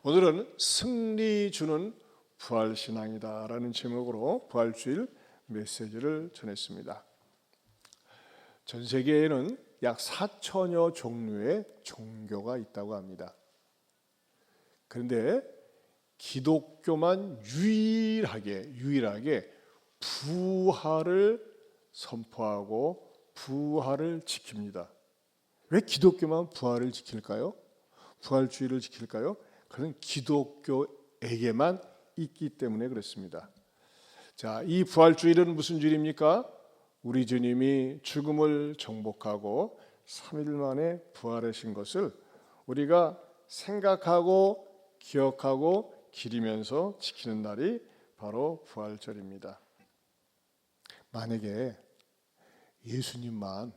오늘은 승리 주는 부활신앙이다라는 제목으로 부활주일 메시지를 전했습니다. 전 세계에는 약 4천여 종류의 종교가 있다고 합니다. 그런데 기독교만 유일하게 부활을 선포하고 부활을 지킵니다. 왜 기독교만 부활을 지킬까요? 부활주의를 지킬까요? 그건 기독교에게만 있기 때문에 그렇습니다. 자, 이 부활주일은 무슨 주일입니까? 우리 주님이 죽음을 정복하고 3일 만에 부활하신 것을 우리가 생각하고 기억하고 기리면서 지키는 날이 바로 부활절입니다. 만약에 예수님만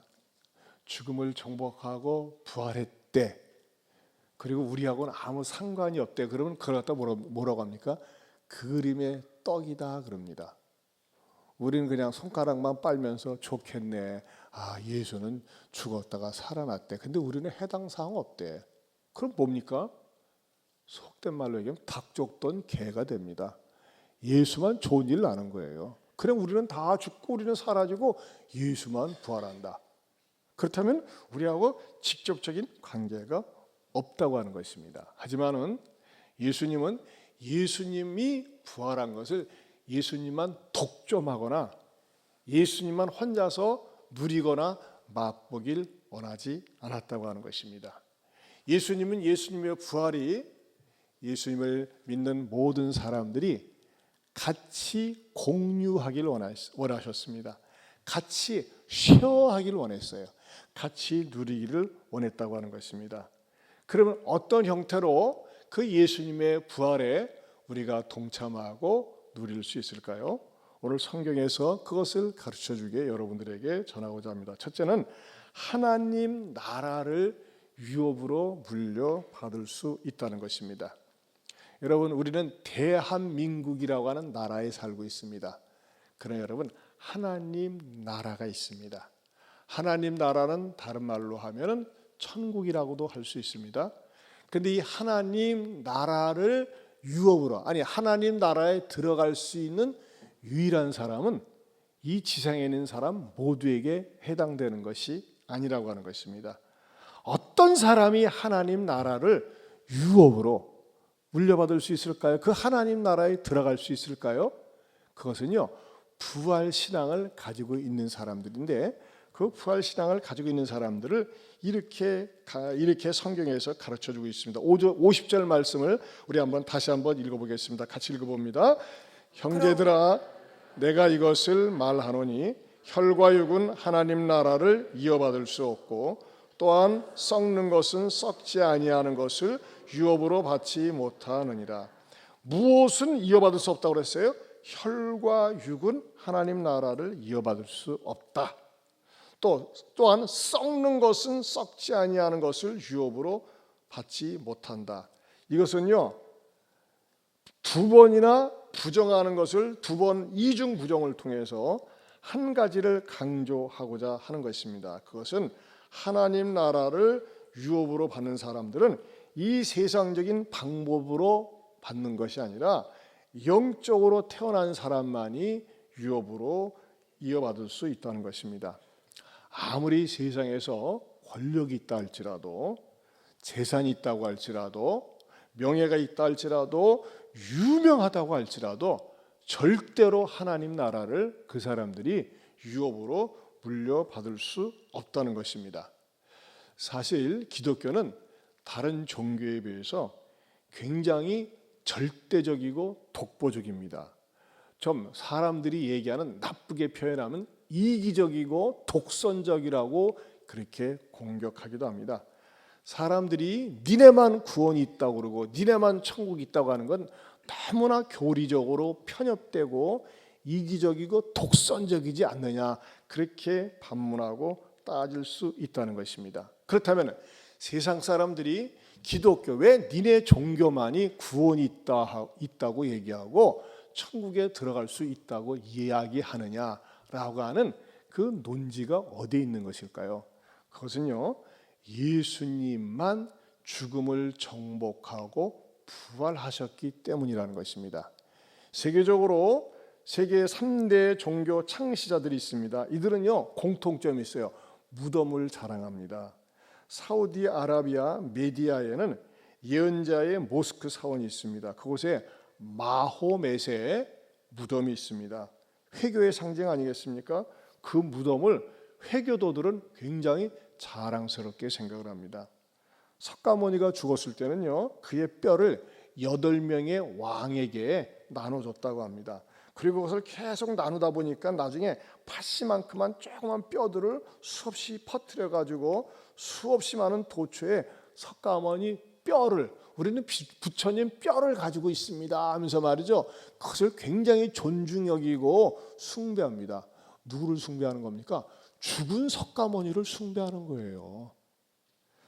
죽음을 정복하고 부활했대, 그리고 우리하고는 아무 상관이 없대, 그러면 그걸 갖다 뭐라고 합니까? 그림의 떡이다 그럽니다. 우리는 그냥 손가락만 빨면서 좋겠네, 예수는 죽었다가 살아났대. 근데 우리는 해당 사항 없대. 그럼 뭡니까? 속된 말로 얘기하면 닭 쫓던 개가 됩니다. 예수만 좋은 일을 아는 거예요. 그럼 우리는 다 죽고 우리는 사라지고 예수만 부활한다. 그렇다면 우리하고 직접적인 관계가 없다고 하는 것입니다. 하지만은 예수님은 예수님이 부활한 것을 예수님만 독점하거나 예수님만 혼자서 누리거나 맛보길 원하지 않았다고 하는 것입니다. 예수님은 예수님의 부활이 예수님을 믿는 모든 사람들이 같이 공유하길 원하셨습니다. 같이 쉐어하길 원했어요. 같이 누리기를 원했다고 하는 것입니다. 그러면 어떤 형태로 그 예수님의 부활에 우리가 동참하고 누릴 수 있을까요? 오늘 성경에서 그것을 가르쳐주게 여러분들에게 전하고자 합니다. 첫째는 하나님 나라를 유업으로 물려받을 수 있다는 것입니다. 여러분, 우리는 대한민국이라고 하는 나라에 살고 있습니다. 그러나 여러분, 하나님 나라가 있습니다. 하나님 나라는 다른 말로 하면은 천국이라고도 할 수 있습니다. 그런데 이 하나님 나라를 유업으로, 하나님 나라에 들어갈 수 있는 유일한 사람은 이 지상에 있는 사람 모두에게 해당되는 것이 아니라고 하는 것입니다. 어떤 사람이 하나님 나라를 유업으로 물려받을 수 있을까요? 그 하나님 나라에 들어갈 수 있을까요? 그것은요, 부활신앙을 가지고 있는 사람들인데, 그 부활신앙을 가지고 있는 사람들을 이렇게 성경에서 가르쳐주고 있습니다. 50절 말씀을 우리 다시 한번 읽어보겠습니다. 같이 읽어봅니다. 형제들아, 내가 이것을 말하노니 혈과 육은 하나님 나라를 이어받을 수 없고, 또한 썩는 것은 썩지 아니하는 것을 유업으로 받지 못하느니라. 무엇은 이어받을 수 없다고 그랬어요? 혈과 육은 하나님 나라를 이어받을 수 없다. 또한 썩는 것은 썩지 아니하는 것을 유업으로 받지 못한다. 이것은요, 두 번이나 부정하는 것을 두 번 이중 부정을 통해서 한 가지를 강조하고자 하는 것입니다. 그것은 하나님 나라를 유업으로 받는 사람들은 이 세상적인 방법으로 받는 것이 아니라 영적으로 태어난 사람만이 유업으로 이어받을 수 있다는 것입니다. 아무리 세상에서 권력이 있다 할지라도, 재산이 있다고 할지라도, 명예가 있다 할지라도, 유명하다고 할지라도 절대로 하나님 나라를 그 사람들이 유업으로 물려받을 수 없다는 것입니다. 사실 기독교는 다른 종교에 비해서 굉장히 절대적이고 독보적입니다. 좀 사람들이 얘기하는, 나쁘게 표현하면 이기적이고 독선적이라고 그렇게 공격하기도 합니다. 사람들이 니네만 구원이 있다고 그러고 니네만 천국이 있다고 하는 건 너무나 교리적으로 편협되고 이기적이고 독선적이지 않느냐, 그렇게 반문하고 따질 수 있다는 것입니다. 그렇다면 세상 사람들이 기독교, 왜 니네 종교만이 구원이 있다고 얘기하고 천국에 들어갈 수 있다고 이야기하느냐라고 하는 그 논지가 어디에 있는 것일까요? 그것은요, 예수님만 죽음을 정복하고 부활하셨기 때문이라는 것입니다. 세계적으로 세계 3대 종교 창시자들이 있습니다. 이들은요 공통점이 있어요. 무덤을 자랑합니다. 사우디아라비아 메디아에는 예언자의 모스크 사원이 있습니다. 그곳에 마호멧의 무덤이 있습니다. 회교의 상징 아니겠습니까? 그 무덤을 회교도들은 굉장히 자랑스럽게 생각을 합니다. 석가모니가 죽었을 때는요 그의 뼈를 8명의 왕에게 나눠줬다고 합니다. 그리고 그것을 계속 나누다 보니까 나중에 팥씨만큼한 조그만 뼈들을 수없이 퍼뜨려 가지고 수없이 많은 도처에 석가모니 뼈를, 우리는 부처님 뼈를 가지고 있습니다 하면서 말이죠, 그것을 굉장히 존중 여기고 숭배합니다. 누구를 숭배하는 겁니까? 죽은 석가모니를 숭배하는 거예요.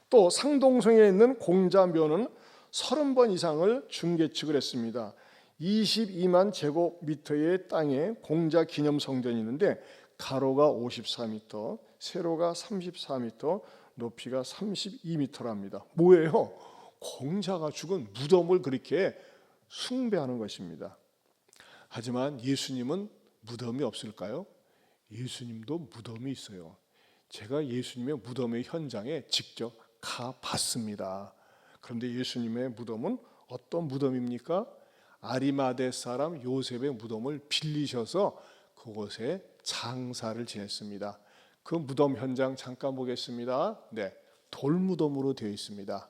또 상동성에 있는 공자묘는 30번 이상을 중개축을 했습니다. 22만 제곱미터의 땅에 공자 기념 성전이 있는데 가로가 54m, 세로가 34m, 높이가 32m랍니다. 뭐예요? 공자가 죽은 무덤을 그렇게 숭배하는 것입니다. 하지만 예수님은 무덤이 없을까요? 예수님도 무덤이 있어요. 제가 예수님의 무덤의 현장에 직접 가봤습니다. 그런데 예수님의 무덤은 어떤 무덤입니까? 아리마대 사람 요셉의 무덤을 빌리셔서 그곳에 장사를 지냈습니다. 그 무덤 현장 잠깐 보겠습니다. 네, 돌무덤으로 되어 있습니다.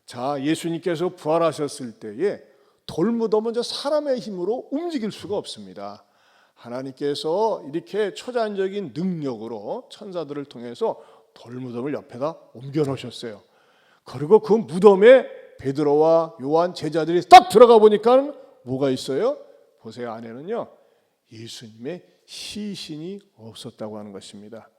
자, 예수님께서 부활하셨을 때에 돌무덤은 저 사람의 힘으로 움직일 수가 없습니다. 하나님께서 이렇게 초자연적인 능력으로 천사들을 통해서 돌무덤을 옆에다 옮겨 놓으셨어요. 그리고 그 무덤에 베드로와 요한 제자들이 딱 들어가 보니까 뭐가 있어요? 보세요, 안에는요 예수님의 시신이 없었다고 하는 것입니다.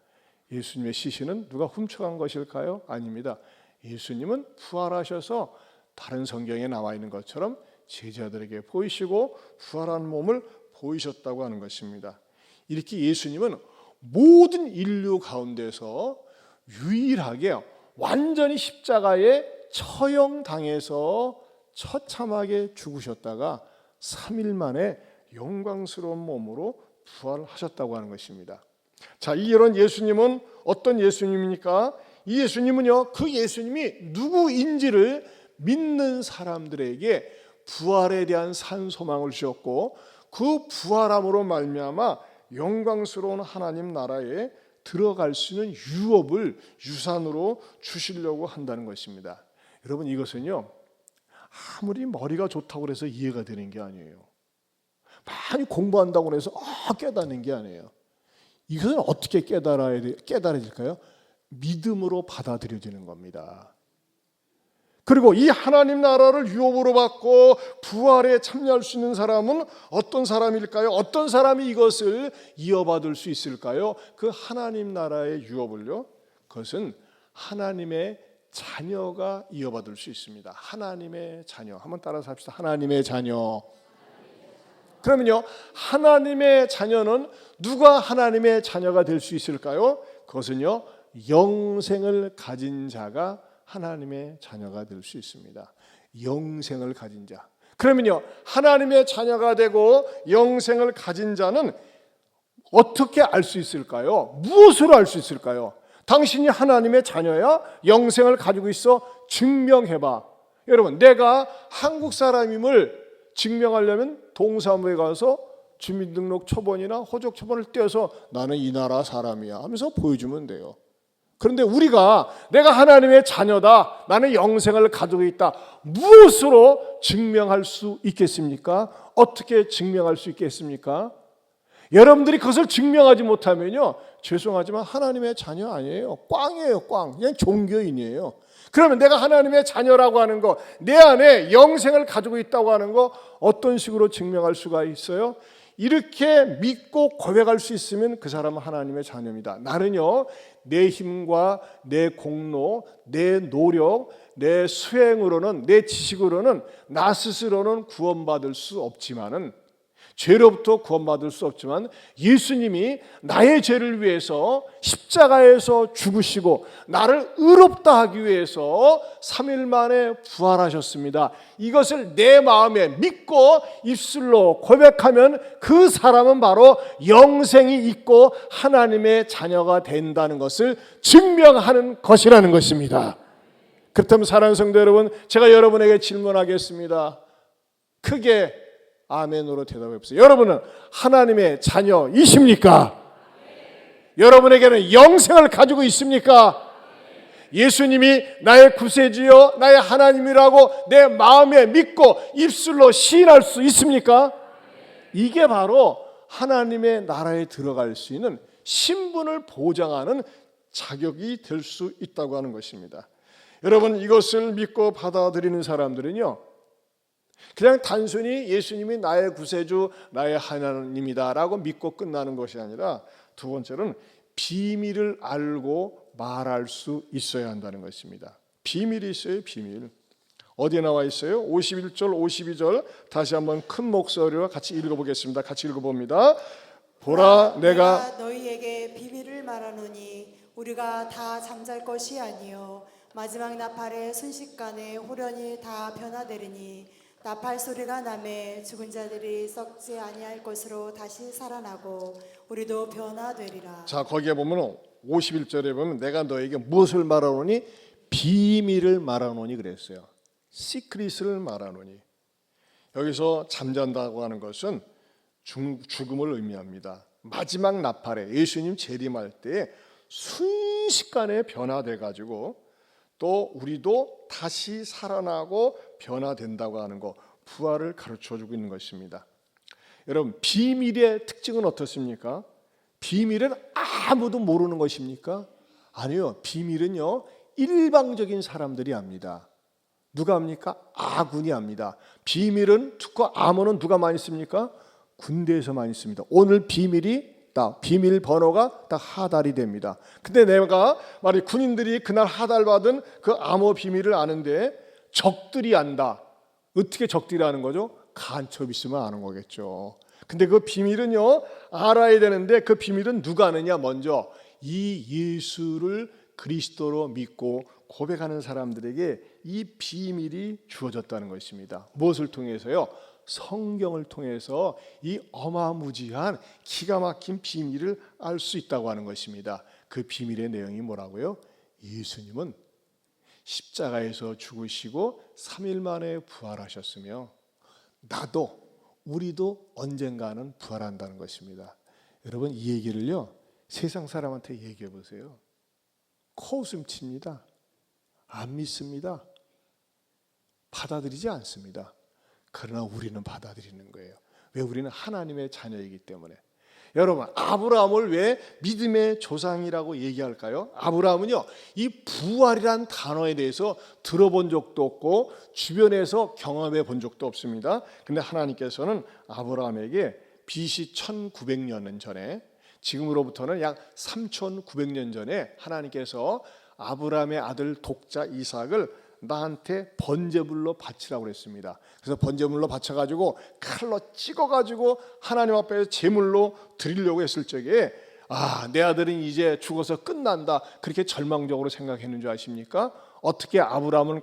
예수님의 시신은 누가 훔쳐간 것일까요? 아닙니다. 예수님은 부활하셔서 다른 성경에 나와 있는 것처럼 제자들에게 보이시고 부활한 몸을 보이셨다고 하는 것입니다. 이렇게 예수님은 모든 인류 가운데서 유일하게 완전히 십자가에 처형당해서 처참하게 죽으셨다가 3일 만에 영광스러운 몸으로 부활하셨다고 하는 것입니다. 자, 이런 예수님은 어떤 예수님입니까? 이 예수님은요, 그 예수님이 누구인지를 믿는 사람들에게 부활에 대한 산 소망을 주셨고 그 부활함으로 말미암아 영광스러운 하나님 나라에 들어갈 수 있는 유업을 유산으로 주시려고 한다는 것입니다. 여러분, 이것은요 아무리 머리가 좋다고 해서 이해가 되는 게 아니에요. 많이 공부한다고 해서 깨닫는 게 아니에요. 이것은 어떻게 깨달아질까요? 믿음으로 받아들여지는 겁니다. 그리고 이 하나님 나라를 유업으로 받고 부활에 참여할 수 있는 사람은 어떤 사람일까요? 어떤 사람이 이것을 이어받을 수 있을까요? 그 하나님 나라의 유업을요, 그것은 하나님의 자녀가 이어받을 수 있습니다. 하나님의 자녀, 한번 따라서 합시다. 하나님의 자녀. 그러면요, 하나님의 자녀는 누가 하나님의 자녀가 될 수 있을까요? 그것은요, 영생을 가진 자가 하나님의 자녀가 될 수 있습니다. 영생을 가진 자. 그러면요, 하나님의 자녀가 되고 영생을 가진 자는 어떻게 알 수 있을까요? 무엇으로 알 수 있을까요? 당신이 하나님의 자녀야? 영생을 가지고 있어? 증명해봐. 여러분, 내가 한국 사람임을 증명하려면 동사무소에 가서 주민등록 초본이나 호적 초본을 떼어서 나는 이 나라 사람이야 하면서 보여주면 돼요. 그런데 우리가 내가 하나님의 자녀다, 나는 영생을 가지고 있다, 무엇으로 증명할 수 있겠습니까? 어떻게 증명할 수 있겠습니까? 여러분들이 그것을 증명하지 못하면요, 죄송하지만 하나님의 자녀 아니에요. 꽝이에요, 꽝. 그냥 종교인이에요. 그러면 내가 하나님의 자녀라고 하는 거, 내 안에 영생을 가지고 있다고 하는 거 어떤 식으로 증명할 수가 있어요? 이렇게 믿고 고백할 수 있으면 그 사람은 하나님의 자녀입니다. 나는요, 내 힘과 내 공로, 내 노력, 내 수행으로는, 내 지식으로는 나 스스로는 구원받을 수 없지만은 죄로부터 구원받을 수 없지만 예수님이 나의 죄를 위해서 십자가에서 죽으시고 나를 의롭다 하기 위해서 3일 만에 부활하셨습니다. 이것을 내 마음에 믿고 입술로 고백하면 그 사람은 바로 영생이 있고 하나님의 자녀가 된다는 것을 증명하는 것이라는 것입니다. 그렇다면 사랑하는 성도 여러분, 제가 여러분에게 질문하겠습니다. 크게 아멘으로 대답해 보세요. 여러분은 하나님의 자녀이십니까? 여러분에게는 영생을 가지고 있습니까? 예수님이 나의 구세주여 나의 하나님이라고 내 마음에 믿고 입술로 시인할 수 있습니까? 이게 바로 하나님의 나라에 들어갈 수 있는 신분을 보장하는 자격이 될 수 있다고 하는 것입니다. 여러분, 이것을 믿고 받아들이는 사람들은요, 그냥 단순히 예수님이 나의 구세주, 나의 하나님이다라고 믿고 끝나는 것이 아니라 두 번째로는 비밀을 알고 말할 수 있어야 한다는 것입니다. 비밀이 있어요, 비밀. 어디에 나와 있어요? 51절, 52절 다시 한번 큰 목소리로 같이 읽어보겠습니다. 같이 읽어봅니다. 보라, 내가 너희에게 비밀을 말하노니 우리가 다 잠잘 것이 아니요 마지막 나팔의 순식간에 호련히 다 변화되리니 나팔 소리가 나매 죽은 자들이 썩지 아니할 것으로 다시 살아나고 우리도 변화되리라. 자, 거기에 보면 51절에 보면 내가 너에게 무엇을 말하노니? 비밀을 말하노니 그랬어요. 시크릿을 말하노니. 여기서 잠잔다고 하는 것은 죽음을 의미합니다. 마지막 나팔에 예수님 재림할 때 순식간에 변화돼 가지고 또 우리도 다시 살아나고 변화된다고 하는 거, 부활을 가르쳐주고 있는 것입니다. 여러분, 비밀의 특징은 어떻습니까? 비밀은 아무도 모르는 것입니까? 아니요, 비밀은요 일방적인 사람들이 압니다. 누가 합니까? 아군이 압니다. 비밀은 특허 암호는 누가 많이 씁니까? 군대에서 많이 씁니다. 오늘 비밀 번호가 다 하달이 됩니다. 근데 내가 말이 군인들이 그날 하달받은 그 암호 비밀을 아는데 적들이 안다. 어떻게 적들이 아는 거죠? 간첩 있으면 아는 거겠죠. 근데 그 비밀은요 알아야 되는데 그 비밀은 누가 아느냐? 먼저 이 예수를 그리스도로 믿고 고백하는 사람들에게 이 비밀이 주어졌다는 것입니다. 무엇을 통해서요? 성경을 통해서 이 어마무지한 기가 막힌 비밀을 알 수 있다고 하는 것입니다. 그 비밀의 내용이 뭐라고요? 예수님은 십자가에서 죽으시고 3일 만에 부활하셨으며 나도 우리도 언젠가는 부활한다는 것입니다. 여러분, 이 얘기를요 세상 사람한테 얘기해 보세요. 코웃음 칩니다. 안 믿습니다. 받아들이지 않습니다. 그러나 우리는 받아들이는 거예요. 왜? 우리는 하나님의 자녀이기 때문에. 여러분, 아브라함을 왜 믿음의 조상이라고 얘기할까요? 아브라함은요 이 부활이란 단어에 대해서 들어본 적도 없고 주변에서 경험해 본 적도 없습니다. 근데 하나님께서는 아브라함에게 BC 1900년 전에, 지금으로부터는 약 3900년 전에 하나님께서 아브라함의 아들 독자 이삭을 나한테 번제물로 바치라고 그랬습니다. 그래서 번제물로 바쳐가지고 칼로 찍어가지고 하나님 앞에 제물로 드리려고 했을 적에 내 아들은 이제 죽어서 끝난다, 그렇게 절망적으로 생각했는 줄 아십니까? 어떻게 아브라함은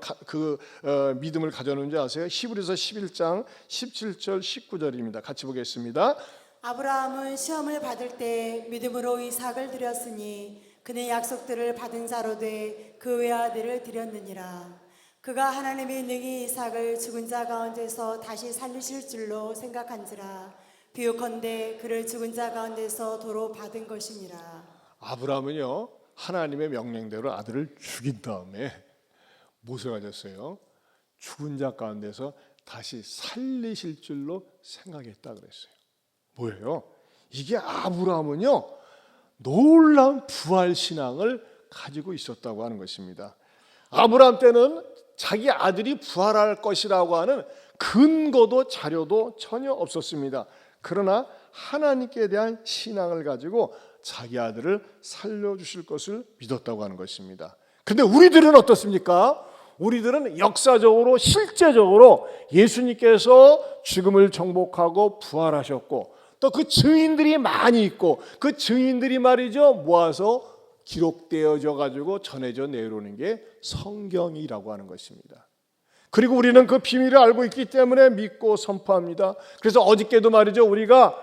믿음을 가졌는지 아세요? 히브리서 11장 17절 19절입니다. 같이 보겠습니다. 아브라함은 시험을 받을 때 믿음으로 이삭을 드렸으니 그는 약속들을 받은 자로 돼 그 외아들을 드렸느니라. 그가 하나님이 능히 이삭을 죽은 자 가운데서 다시 살리실 줄로 생각한지라. 비유컨대 그를 죽은 자 가운데서 도로 받은 것이니라. 아브라함은요 하나님의 명령대로 아들을 죽인 다음에 무엇을 가졌어요? 죽은 자 가운데서 다시 살리실 줄로 생각했다 그랬어요. 뭐예요? 이게 아브라함은요 놀라운 부활 신앙을 가지고 있었다고 하는 것입니다. 아브라함 때는 자기 아들이 부활할 것이라고 하는 근거도 자료도 전혀 없었습니다. 그러나 하나님께 대한 신앙을 가지고 자기 아들을 살려주실 것을 믿었다고 하는 것입니다. 그런데 우리들은 어떻습니까? 우리들은 역사적으로 실제적으로 예수님께서 죽음을 정복하고 부활하셨고 또 그 증인들이 많이 있고 그 증인들이 말이죠 모아서 기록되어져 가지고 전해져 내려오는 게 성경이라고 하는 것입니다. 그리고 우리는 그 비밀을 알고 있기 때문에 믿고 선포합니다. 그래서 어저께도 말이죠 우리가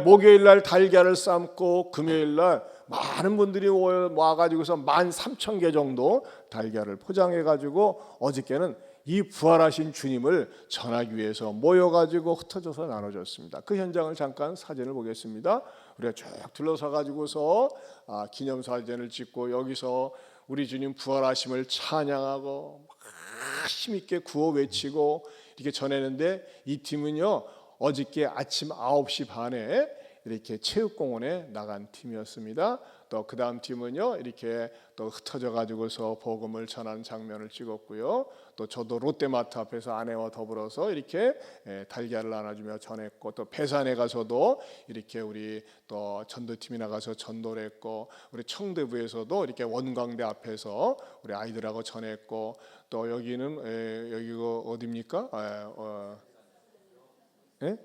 목요일 날 달걀을 삶고 금요일 날 많은 분들이 와가지고서 13,000개 정도 달걀을 포장해가지고 어저께는 이 부활하신 주님을 전하기 위해서 모여가지고 흩어져서 나눠줬습니다. 그 현장을 잠깐 사진을 보겠습니다. 우리가 쭉 둘러서가지고서 기념사진을 찍고 여기서 우리 주님 부활하심을 찬양하고 힘있게 구호 외치고 이렇게 전했는데 이 팀은요 어저께 아침 9시 반에 이렇게 체육공원에 나간 팀이었습니다. 또 그 다음 팀은요 이렇게 또 흩어져 가지고서 복음을 전하는 장면을 찍었고요. 또 저도 롯데마트 앞에서 아내와 더불어서 이렇게 달걀을 나눠주며 전했고 또 배산에 가서도 이렇게 우리 또 전도팀이 나가서 전도를 했고 우리 청대부에서도 이렇게 원광대 앞에서 우리 아이들하고 전했고 또 여기는 여기가 어디입니까? 예?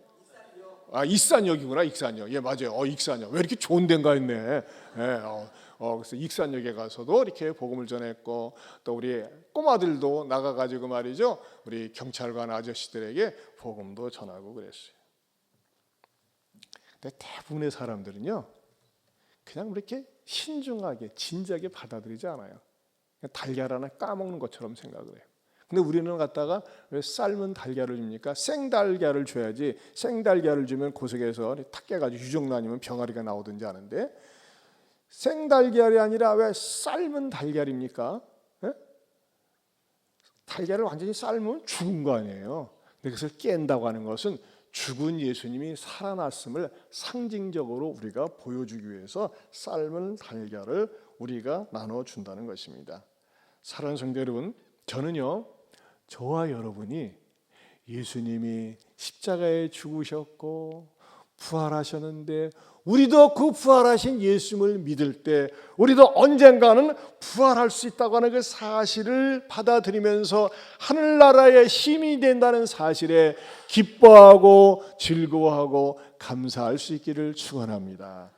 익산역이구나. 익산역. 예, 맞아요. 익산역. 왜 이렇게 좋은 데인가 했네. 그래서 익산역에 가서도 이렇게 복음을 전했고 또 우리 꼬마들도 나가가지고 말이죠. 우리 경찰관 아저씨들에게 복음도 전하고 그랬어요. 근데 대부분의 사람들은요, 그냥 이렇게 신중하게 진지하게 받아들이지 않아요. 그냥 달걀 하나 까먹는 것처럼 생각을 해요. 근데 우리는 갖다가 왜 삶은 달걀을 줍니까? 생달걀을 줘야지. 생달걀을 주면 고속에서 탁 깨가지고 유정도 아니면 병아리가 나오든지 하는데 생달걀이 아니라 왜 삶은 달걀입니까? 예? 달걀을 완전히 삶으면 죽은 거 아니에요. 근데 그것을 깬다고 하는 것은 죽은 예수님이 살아났음을 상징적으로 우리가 보여주기 위해서 삶은 달걀을 우리가 나눠준다는 것입니다. 사랑하는 성도 여러분, 저는요 저와 여러분이 예수님이 십자가에 죽으셨고 부활하셨는데 우리도 그 부활하신 예수님을 믿을 때 우리도 언젠가는 부활할 수 있다고 하는 그 사실을 받아들이면서 하늘나라의 힘이 된다는 사실에 기뻐하고 즐거워하고 감사할 수 있기를 축원합니다.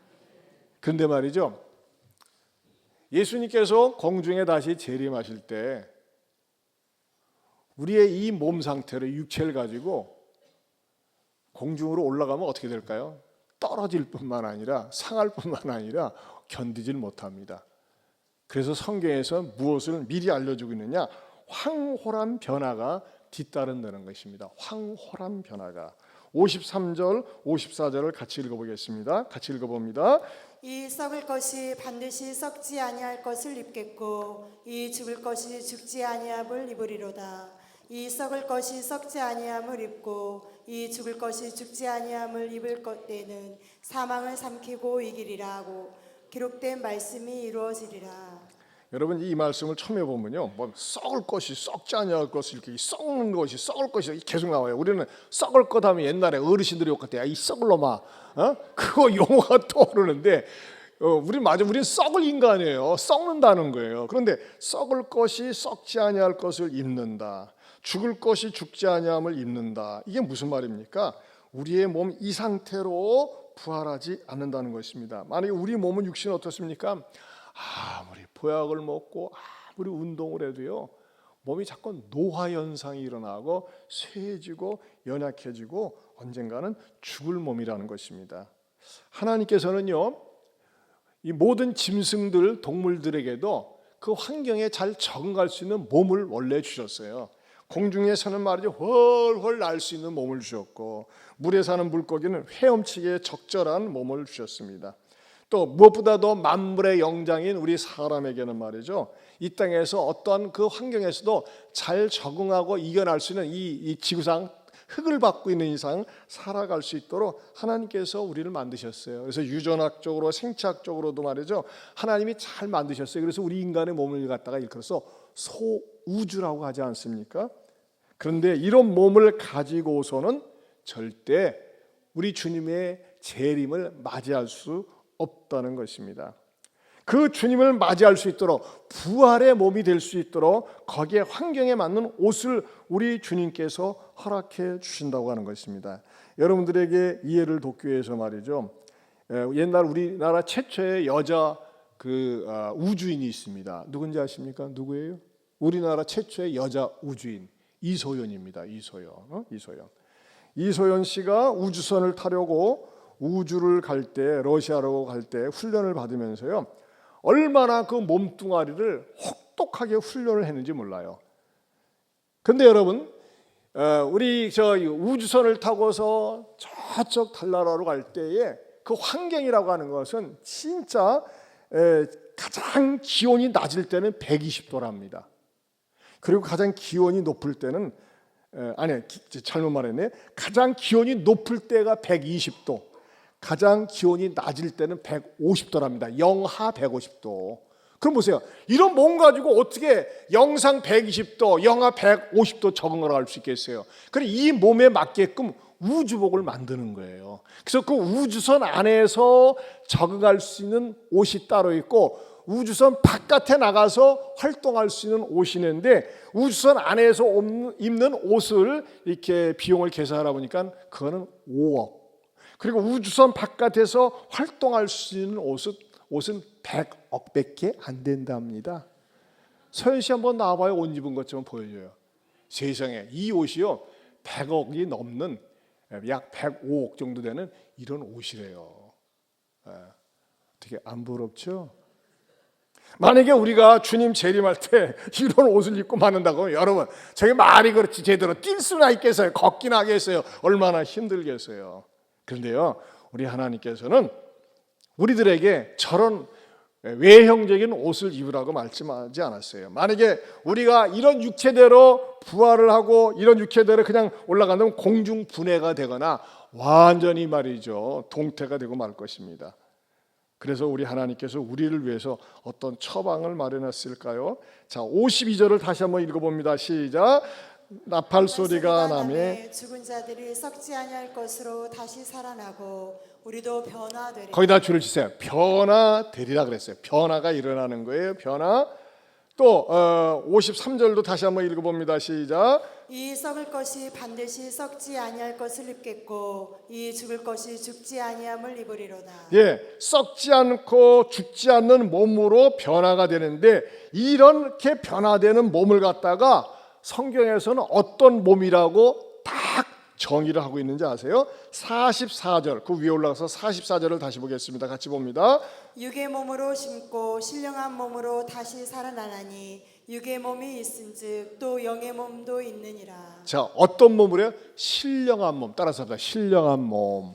그런데 말이죠, 예수님께서 공중에 다시 재림하실 때 우리의 이 몸 상태로 육체를 가지고 공중으로 올라가면 어떻게 될까요? 떨어질 뿐만 아니라 상할 뿐만 아니라 견디질 못합니다. 그래서 성경에서 무엇을 미리 알려주고 있느냐? 황홀한 변화가 뒤따른다는 것입니다. 황홀한 변화가. 53절, 54절을 같이 읽어보겠습니다. 같이 읽어봅니다. 이 썩을 것이 반드시 썩지 아니할 것을 입겠고 이 죽을 것이 죽지 아니함을 입으리로다. 이 썩을 것이 썩지 아니함을 입고 이 죽을 것이 죽지 아니함을 입을 때는 사망을 삼키고 이기리라 하고 기록된 말씀이 이루어지리라. 여러분 이 말씀을 처음에 보면요, 뭐 썩을 것이 썩지 아니할 것이 이렇게 썩는 것이 썩을 것이 계속 나와요. 우리는 썩을 것 하면 옛날에 어르신들이 욕할 때, 이 썩을 놈아, 그거 용어가 떠오르는데, 우리는 썩을 인간이에요. 썩는다는 거예요. 그런데 썩을 것이 썩지 아니할 것을 입는다. 죽을 것이 죽지 아니함을 입는다. 이게 무슨 말입니까? 우리의 몸 이 상태로 부활하지 않는다는 것입니다. 만약에 우리 몸은 육신은 어떻습니까? 아무리 보약을 먹고 아무리 운동을 해도요 몸이 자꾸 노화 현상이 일어나고 쇠해지고 연약해지고 언젠가는 죽을 몸이라는 것입니다. 하나님께서는요 이 모든 짐승들 동물들에게도 그 환경에 잘 적응할 수 있는 몸을 원래 주셨어요. 공중에 사는 말이죠 훨훨 날 수 있는 몸을 주셨고 물에 사는 물고기는 헤엄치기에 적절한 몸을 주셨습니다. 또 무엇보다도 만물의 영장인 우리 사람에게는 말이죠 이 땅에서 어떠한 그 환경에서도 잘 적응하고 이겨낼 수 있는 이 지구상 흙을 받고 있는 이상 살아갈 수 있도록 하나님께서 우리를 만드셨어요. 그래서 유전학적으로 생체학적으로도 말이죠 하나님이 잘 만드셨어요. 그래서 우리 인간의 몸을 갖다가 일컬어서 소우주라고 하지 않습니까? 그런데 이런 몸을 가지고서는 절대 우리 주님의 재림을 맞이할 수 없다는 것입니다. 그 주님을 맞이할 수 있도록 부활의 몸이 될 수 있도록 거기에 환경에 맞는 옷을 우리 주님께서 허락해 주신다고 하는 것입니다. 여러분들에게 이해를 돕기 위해서 말이죠. 옛날 우리나라 최초의 여자 우주인이 있습니다. 누군지 아십니까? 누구예요? 우리나라 최초의 여자 우주인 이소연입니다. 이소연 씨가 우주선을 타려고 우주를 갈 때, 러시아로 갈 때 훈련을 받으면서요, 얼마나 그 몸뚱아리를 혹독하게 훈련을 했는지 몰라요. 근데 여러분, 우리 저 우주선을 타고서 저쪽 달나라로 갈 때에 그 환경이라고 하는 것은 진짜 가장 기온이 낮을 때는 120도랍니다. 그리고 가장 기온이 높을 때는 잘못 말했네. 가장 기온이 높을 때가 120도, 가장 기온이 낮을 때는 150도랍니다. 영하 150도. 그럼 보세요. 이런 몸 가지고 어떻게 영상 120도, 영하 150도 적응을 할 수 있겠어요? 그래 이 몸에 맞게끔 우주복을 만드는 거예요. 그래서 그 우주선 안에서 적응할 수 있는 옷이 따로 있고 우주선 바깥에 나가서 활동할 수 있는 옷이 있는데 우주선 안에서 입는 옷을 이렇게 비용을 계산하다 보니까 그거는 5억. 그리고 우주선 바깥에서 활동할 수 있는 옷은 100억밖에 안 된답니다. 서현 씨 한번 나와봐요. 옷 입은 것 좀 보여줘요. 세상에 이 옷이요 100억이 넘는 약 105억 정도 되는 이런 옷이래요. 어떻게 안 부럽죠? 만약에 우리가 주님 재림할 때 이런 옷을 입고 만든다고 여러분 저게 말이 그렇지 제대로 뛸 수나 있겠어요? 걷기나 하겠어요? 얼마나 힘들겠어요? 그런데요 우리 하나님께서는 우리들에게 저런 외형적인 옷을 입으라고 말씀하지 않았어요. 만약에 우리가 이런 육체대로 부활을 하고 이런 육체대로 그냥 올라간다면 공중분해가 되거나 완전히 말이죠 동태가 되고 말 것입니다. 그래서 우리 하나님께서 우리를 위해서 어떤 처방을 마련했을까요? 자, 52절을 다시 한번 읽어봅니다. 시작. 나팔 소리가 나매 죽은 자들이 썩지 아니할 것으로 다시 살아나고 우리도 변화되리라. 거기다 줄을 치세요. 변화되리라 그랬어요. 변화가 일어나는 거예요. 변화. 또 53절도 다시 한번 읽어봅니다. 시작. 이 썩을 것이 반드시 썩지 아니할 것을 입겠고 이 죽을 것이 죽지 아니함을 입으리로다. 예, 썩지 않고 죽지 않는 몸으로 변화가 되는데 이렇게 변화되는 몸을 갖다가 성경에서는 어떤 몸이라고 딱 정의를 하고 있는지 아세요? 44절 그 위에 올라가서 44절을 다시 보겠습니다. 같이 봅니다. 육의 몸으로 심고 신령한 몸으로 다시 살아나나니 육의 몸이 있은즉 또 영의 몸도 있느니라. 자, 어떤 몸으로요? 신령한 몸. 따라서 합니다. 신령한 몸.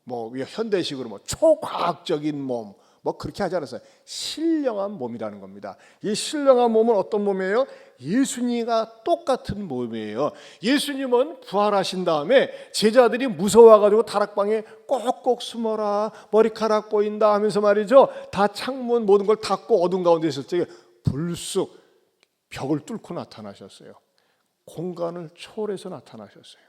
뭐 현대식으로 뭐 초과학적인 몸. 뭐 그렇게 하지 않았어요. 신령한 몸이라는 겁니다. 이 신령한 몸은 어떤 몸이에요? 예수님과 똑같은 몸이에요. 예수님은 부활하신 다음에 제자들이 무서워가지고 다락방에 꼭꼭 숨어라 머리카락 보인다 하면서 말이죠 다 창문 모든 걸 닫고 어둠 가운데 있을 때 불쑥 벽을 뚫고 나타나셨어요. 공간을 초월해서 나타나셨어요.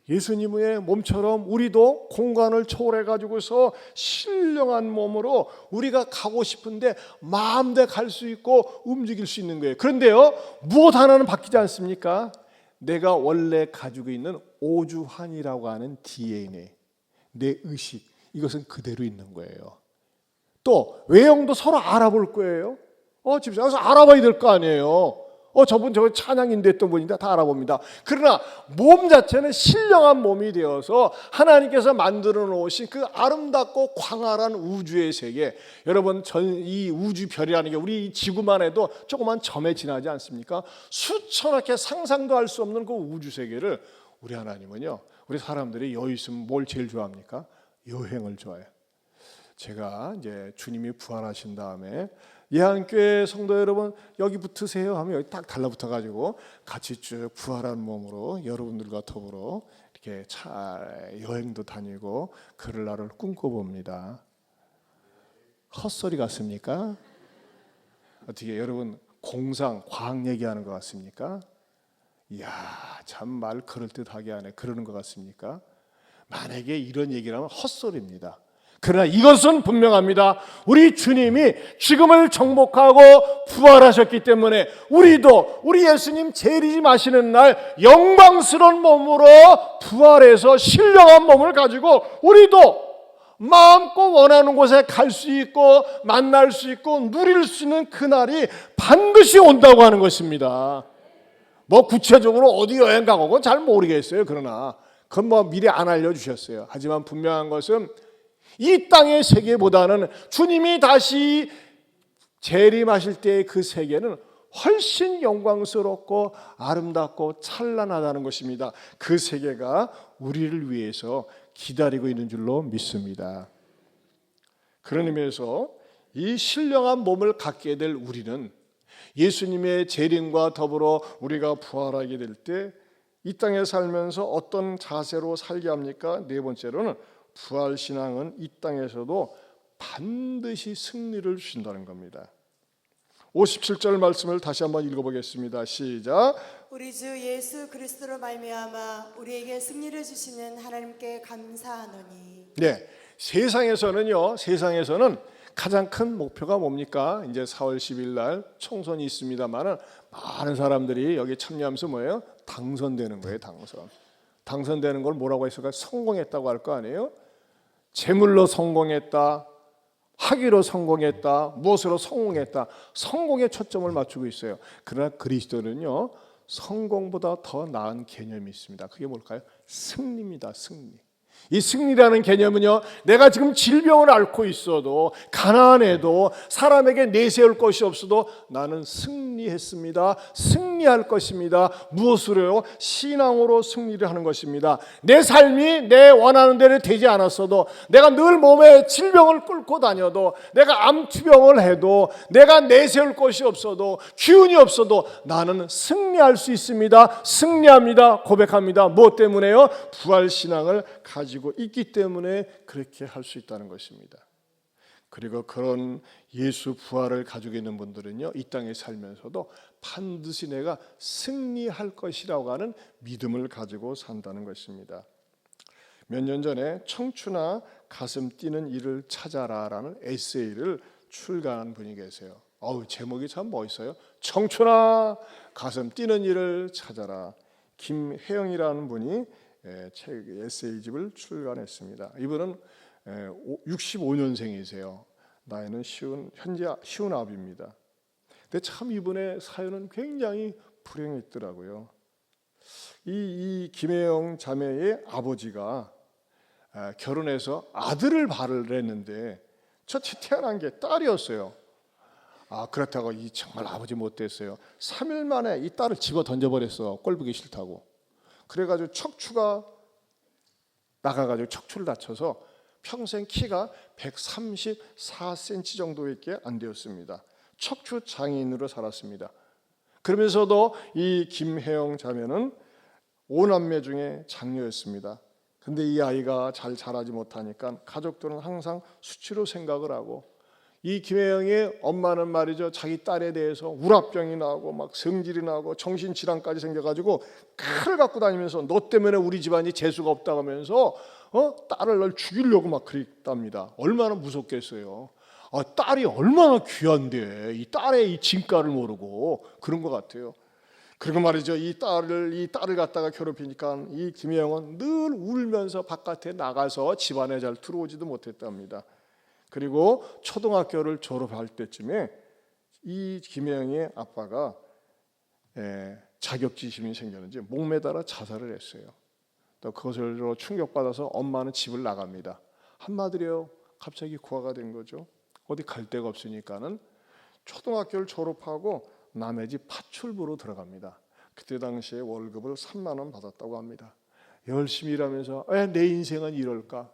예수님의 몸처럼 우리도 공간을 초월해 가지고서 신령한 몸으로 우리가 가고 싶은데 마음대로 갈 수 있고 움직일 수 있는 거예요. 그런데요 무엇 하나는 바뀌지 않습니까? 내가 원래 가지고 있는 오주환이라고 하는 DNA, 내 의식 이것은 그대로 있는 거예요. 또 외형도 서로 알아볼 거예요. 집사에서 알아봐야 될 거 아니에요. 저분 저 찬양인데 했던 분인데 다 알아봅니다. 그러나 몸 자체는 신령한 몸이 되어서 하나님께서 만들어 놓으신 그 아름답고 광활한 우주의 세계, 여러분 이 우주별이라는 게 우리 지구만 해도 조그만 점에 지나지 않습니까? 수천억의 상상도 할 수 없는 그 우주 세계를 우리 하나님은요 우리 사람들이 여유 있으면 뭘 제일 좋아합니까? 여행을 좋아해요. 제가 이제 주님이 부활하신 다음에 예한교회 성도 여러분 여기 붙으세요 하면 여기 딱 달라붙어가지고 같이 쭉 부활한 몸으로 여러분들과 더불어 이렇게 여행도 다니고 그럴 날을 꿈꿔봅니다. 헛소리 같습니까? 어떻게 여러분 공상 과학 얘기하는 것 같습니까? 이야 참 말 그럴듯하게 하네 그러는 것 같습니까? 만약에 이런 얘기를 하면 헛소리입니다. 그러나 이것은 분명합니다. 우리 주님이 죽음을 정복하고 부활하셨기 때문에 우리도 우리 예수님 재림하시는 날 영광스러운 몸으로 부활해서 신령한 몸을 가지고 우리도 마음껏 원하는 곳에 갈 수 있고 만날 수 있고 누릴 수 있는 그날이 반드시 온다고 하는 것입니다. 뭐 구체적으로 어디 여행 가고 그건 잘 모르겠어요. 그러나 그건 뭐 미리 안 알려주셨어요. 하지만 분명한 것은 이 땅의 세계보다는 주님이 다시 재림하실 때의 그 세계는 훨씬 영광스럽고 아름답고 찬란하다는 것입니다. 그 세계가 우리를 위해서 기다리고 있는 줄로 믿습니다. 그런 의미에서 이 신령한 몸을 갖게 될 우리는 예수님의 재림과 더불어 우리가 부활하게 될 때 이 땅에 살면서 어떤 자세로 살게 합니까? 네 번째로는 부활신앙은 이 땅에서도 반드시 승리를 주신다는 겁니다. 57절 말씀을 다시 한번 읽어보겠습니다. 시작. 우리 주 예수 그리스도로 말미암아 우리에게 승리를 주시는 하나님께 감사하노니. 네, 세상에서는 가장 큰 목표가 뭡니까? 이제 4월 10일 날 총선이 있습니다만은 많은 사람들이 여기 참여하면서 뭐예요? 당선되는 거예요. 당선되는 걸 뭐라고 했을까? 성공했다고 할 거 아니에요? 재물로 성공했다, 학위로 성공했다, 무엇으로 성공했다. 성공에 초점을 맞추고 있어요. 그러나 그리스도는요, 성공보다 더 나은 개념이 있습니다. 그게 뭘까요? 승리입니다. 승리. 이 승리라는 개념은요, 내가 지금 질병을 앓고 있어도 가난해도 사람에게 내세울 것이 없어도 나는 승리했습니다. 승리할 것입니다. 무엇으로요? 신앙으로 승리를 하는 것입니다. 내 삶이 내 원하는 대로 되지 않았어도, 내가 늘 몸에 질병을 끌고 다녀도, 내가 암투병을 해도, 내가 내세울 것이 없어도, 기운이 없어도 나는 승리할 수 있습니다. 승리합니다. 고백합니다. 무엇 때문에요? 부활신앙을 가지고 있기 때문에 그렇게 할 수 있다는 것입니다. 그리고 그런 예수 부활을 가지고 있는 분들은요, 이 땅에 살면서도 반드시 내가 승리할 것이라고 하는 믿음을 가지고 산다는 것입니다. 몇 년 전에 청춘아 가슴 뛰는 일을 찾아라라는 에세이를 출간한 분이 계세요. 제목이 참 멋있어요. 청춘아 가슴 뛰는 일을 찾아라. 김혜영이라는 분이 책 에세이집을 출간했습니다. 이분은 65년생이세요. 나이는 현재 59입니다. 근데 참 이분의 사연은 굉장히 불행했더라고요. 이 김혜영 자매의 아버지가 결혼해서 아들을 발을 했는데 첫째 태어난 게 딸이었어요. 그렇다고 정말 아버지 못됐어요. 3일 만에 이 딸을 집어 던져버렸어. 꼴보기 싫다고. 그래가지고 척추가 나가가지고 척추를 다쳐서 평생 키가 134cm 정도밖에 안 되었습니다. 척추 장애인으로 살았습니다. 그러면서도 이 김혜영 자매는 5남매 중에 장녀였습니다. 근데 이 아이가 잘 자라지 못하니까 가족들은 항상 수치로 생각을 하고, 이 김혜영의 엄마는 말이죠, 자기 딸에 대해서 우라병이 나고 막 성질이 나고 정신질환까지 생겨가지고 칼을 갖고 다니면서 너 때문에 우리 집안이 재수가 없다고 하면서 딸을 널 죽이려고 막 그랬답니다. 얼마나 무섭겠어요. 딸이 얼마나 귀한데 이 딸의 이 진가를 모르고 그런 것 같아요. 그리고 말이죠, 이 딸을 갖다가 괴롭히니까 이 김혜영은 늘 울면서 바깥에 나가서 집안에 잘 들어오지도 못했답니다. 그리고 초등학교를 졸업할 때쯤에 이 김혜영의 아빠가 자격지심이 생겼는지 목매달아 자살을 했어요. 또 그것으로 충격받아서 엄마는 집을 나갑니다. 한마디로 갑자기 고아가 된 거죠. 어디 갈 데가 없으니까는 초등학교를 졸업하고 남의 집 파출부로 들어갑니다. 그때 당시에 월급을 3만 원 받았다고 합니다. 열심히 일하면서 내 인생은 이럴까?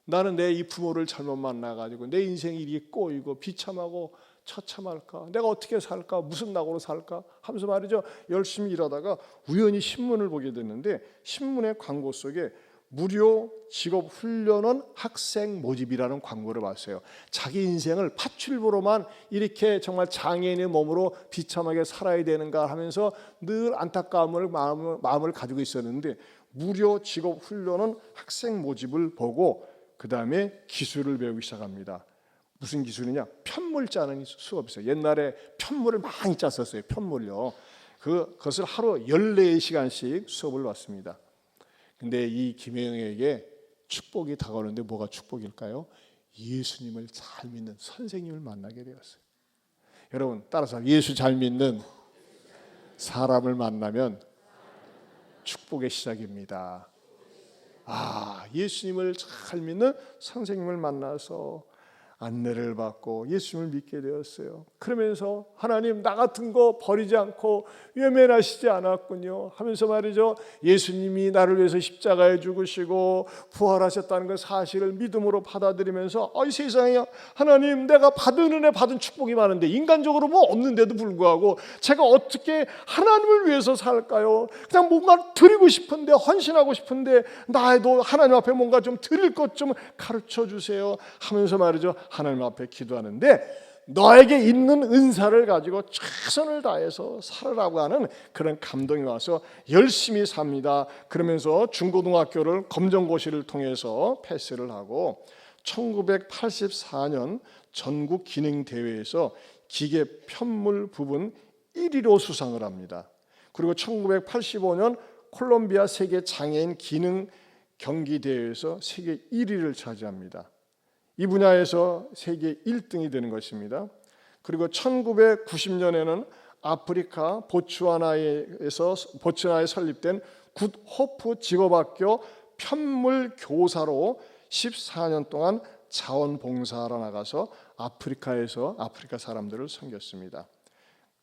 나는 내 이 부모를 잘못 만나가지고 내 인생이 이렇게 꼬이고 비참하고 처참할까? 내가 어떻게 살까? 무슨 낙으로 살까? 하면서 말이죠, 열심히 일하다가 우연히 신문을 보게 됐는데, 신문의 광고 속에 무료 직업훈련원 학생 모집이라는 광고를 봤어요. 자기 인생을 파출부로만 이렇게 정말 장애인의 몸으로 비참하게 살아야 되는가 하면서 늘 안타까움을 마음을 가지고 있었는데, 무료 직업훈련원 학생 모집을 보고 그 다음에 기술을 배우기 시작합니다. 무슨 기술이냐? 편물 짜는 수업이 있어요. 옛날에 편물을 많이 짰었어요. 편물요. 그것을 하루 14시간씩 수업을 받습니다. 근데 이 김혜영에게 축복이 다가오는데 뭐가 축복일까요? 예수님을 잘 믿는 선생님을 만나게 되었어요. 여러분 따라서 예수 잘 믿는 사람을 만나면 축복의 시작입니다. 예수님을 잘 믿는 선생님을 만나서 안내를 받고 예수님을 믿게 되었어요. 그러면서 하나님 나 같은 거 버리지 않고 외면하시지 않았군요 하면서 말이죠, 예수님이 나를 위해서 십자가에 죽으시고 부활하셨다는 그 사실을 믿음으로 받아들이면서 이 세상에 하나님 내가 받은 은혜 받은 축복이 많은데 인간적으로 뭐 없는데도 불구하고 제가 어떻게 하나님을 위해서 살까요? 그냥 뭔가 드리고 싶은데 헌신하고 싶은데 나에도 하나님 앞에 뭔가 좀 드릴 것 좀 가르쳐 주세요 하면서 말이죠, 하나님 앞에 기도하는데 너에게 있는 은사를 가지고 최선을 다해서 살으라고 하는 그런 감동이 와서 열심히 삽니다. 그러면서 중고등학교를 검정고시를 통해서 패스를 하고 1984년 전국 기능대회에서 기계 편물 부분 1위로 수상을 합니다. 그리고 1985년 콜롬비아 세계 장애인 기능 경기대회에서 세계 1위를 차지합니다. 이 분야에서 세계 1등이 되는 것입니다. 그리고 1990년에는 아프리카 보츠와나에 설립된 굿호프 직업학교 편물 교사로 14년 동안 자원봉사하러 나가서 아프리카 사람들을 섬겼습니다.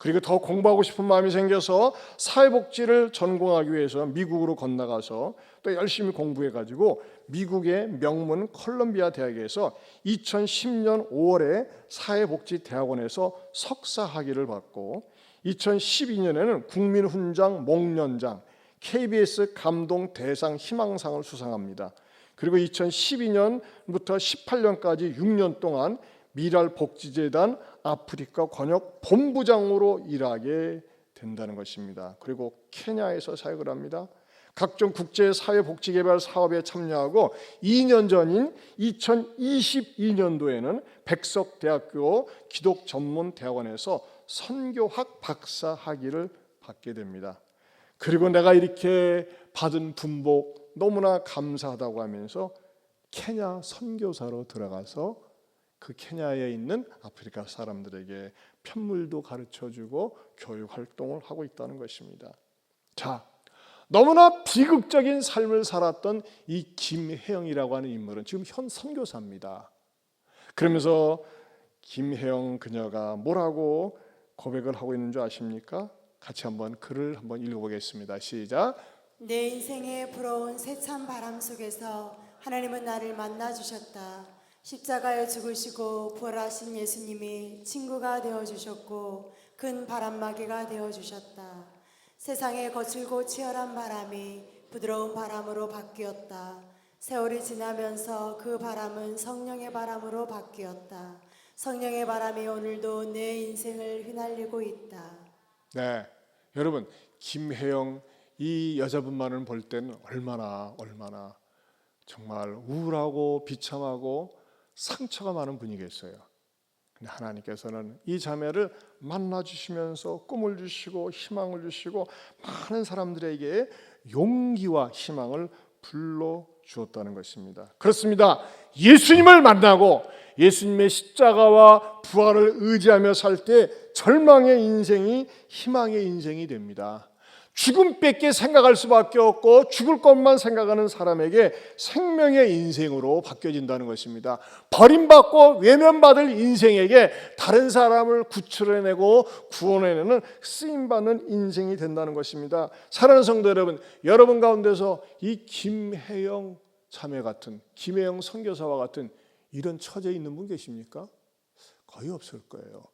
그리고 더 공부하고 싶은 마음이 생겨서 사회복지를 전공하기 위해서 미국으로 건너가서 또 열심히 공부해가지고 미국의 명문 콜롬비아 대학에서 2010년 5월에 사회복지대학원에서 석사 학위를 받고 2012년에는 국민훈장 목련장 KBS 감동 대상 희망상을 수상합니다. 그리고 2012년부터 18년까지 6년 동안 미랄복지재단 아프리카 권역 본부장으로 일하게 된다는 것입니다. 그리고 케냐에서 사역을 합니다. 각종 국제사회복지개발 사업에 참여하고 2년 전인 2022년도에는 백석대학교 기독전문대학원에서 선교학 박사 학위를 받게 됩니다. 그리고 내가 이렇게 받은 분복 너무나 감사하다고 하면서 케냐 선교사로 들어가서 그 케냐에 있는 아프리카 사람들에게 편물도 가르쳐주고 교육 활동을 하고 있다는 것입니다. 자, 너무나 비극적인 삶을 살았던 이 김혜영이라고 하는 인물은 지금 현 선교사입니다. 그러면서 김혜영 그녀가 뭐라고 고백을 하고 있는 줄 아십니까? 같이 한번 글을 한번 읽어보겠습니다. 시작. 내 인생의 불어온 세찬 바람 속에서 하나님은 나를 만나 주셨다. 십자가에 죽으시고 부활하신 예수님이 친구가 되어주셨고 큰 바람막이가 되어주셨다. 세상의 거칠고 치열한 바람이 부드러운 바람으로 바뀌었다. 세월이 지나면서 그 바람은 성령의 바람으로 바뀌었다. 성령의 바람이 오늘도 내 인생을 휘날리고 있다. 네, 여러분 김혜영 이 여자분만을 볼 때는 얼마나 정말 우울하고 비참하고 상처가 많은 분이겠어요. 근데 하나님께서는 이 자매를 만나주시면서 꿈을 주시고 희망을 주시고 많은 사람들에게 용기와 희망을 불러주었다는 것입니다. 그렇습니다. 예수님을 만나고 예수님의 십자가와 부활을 의지하며 살 때 절망의 인생이 희망의 인생이 됩니다. 죽음밖에 생각할 수밖에 없고 죽을 것만 생각하는 사람에게 생명의 인생으로 바뀌어진다는 것입니다. 버림받고 외면받을 인생에게 다른 사람을 구출해내고 구원해내는 쓰임받는 인생이 된다는 것입니다. 사랑하는 성도 여러분, 여러분 가운데서 이 김혜영 자매 같은, 김혜영 선교사와 같은 이런 처지에 있는 분 계십니까? 거의 없을 거예요.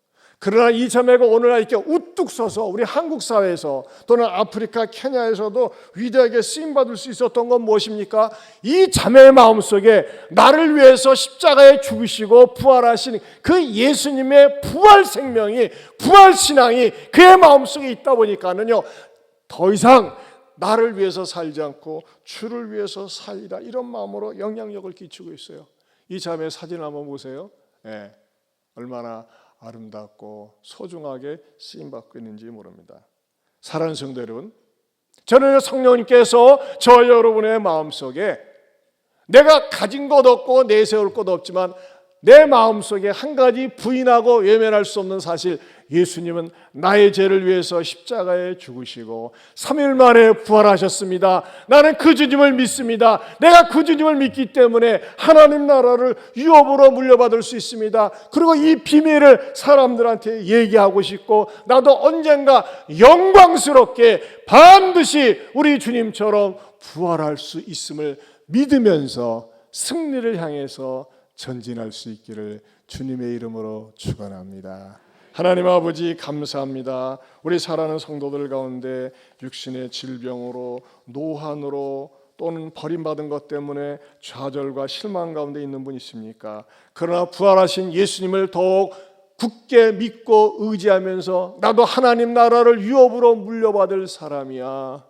그러나 이 자매가 오늘날 이렇게 우뚝 서서 우리 한국 사회에서 또는 아프리카 케냐에서도 위대하게 쓰임받을 수 있었던 건 무엇입니까? 이 자매의 마음속에 나를 위해서 십자가에 죽으시고 부활하신 그 예수님의 부활 생명이, 부활 신앙이 그의 마음속에 있다 보니까는요, 더 이상 나를 위해서 살지 않고 주를 위해서 살리라, 이런 마음으로 영향력을 끼치고 있어요. 이 자매의 사진을 한번 보세요. 얼마나 아름답고 소중하게 쓰임받고 있는지 모릅니다. 사랑하는 성도 여러분, 저는 성령님께서 저 여러분의 마음속에 내가 가진 것 없고 내세울 것 없지만 내 마음속에 한 가지 부인하고 외면할 수 없는 사실, 예수님은 나의 죄를 위해서 십자가에 죽으시고 3일 만에 부활하셨습니다. 나는 그 주님을 믿습니다. 내가 그 주님을 믿기 때문에 하나님 나라를 유업으로 물려받을 수 있습니다. 그리고 이 비밀을 사람들한테 얘기하고 싶고 나도 언젠가 영광스럽게 반드시 우리 주님처럼 부활할 수 있음을 믿으면서 승리를 향해서 전진할 수 있기를 주님의 이름으로 축원합니다. 하나님 아버지 감사합니다. 우리 사랑하는 성도들 가운데 육신의 질병으로, 노환으로 또는 버림받은 것 때문에 좌절과 실망 가운데 있는 분 있습니까? 그러나 부활하신 예수님을 더욱 굳게 믿고 의지하면서 나도 하나님 나라를 유업으로 물려받을 사람이야,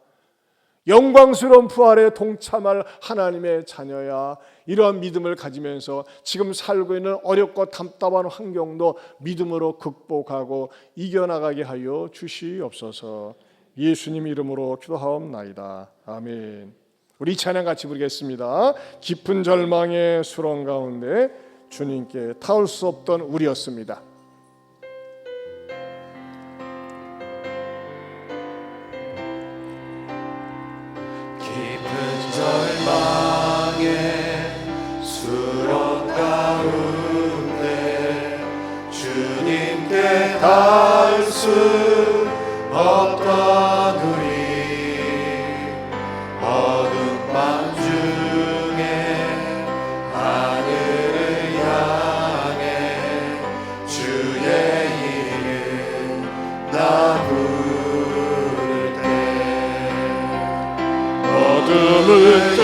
영광스러운 부활에 동참할 하나님의 자녀야, 이러한 믿음을 가지면서 지금 살고 있는 어렵고 답답한 환경도 믿음으로 극복하고 이겨나가게 하여 주시옵소서. 예수님 이름으로 기도하옵나이다. 아멘. 우리 찬양 같이 부르겠습니다. 깊은 절망의 수렁 가운데 주님께 닿을 수 없던 우리였습니다. 수렁 가운데 주님께 닿을 수 없던 우리, 어둠 밤 중에 하늘을 향해 주의 이름 나 부를 때 어둠을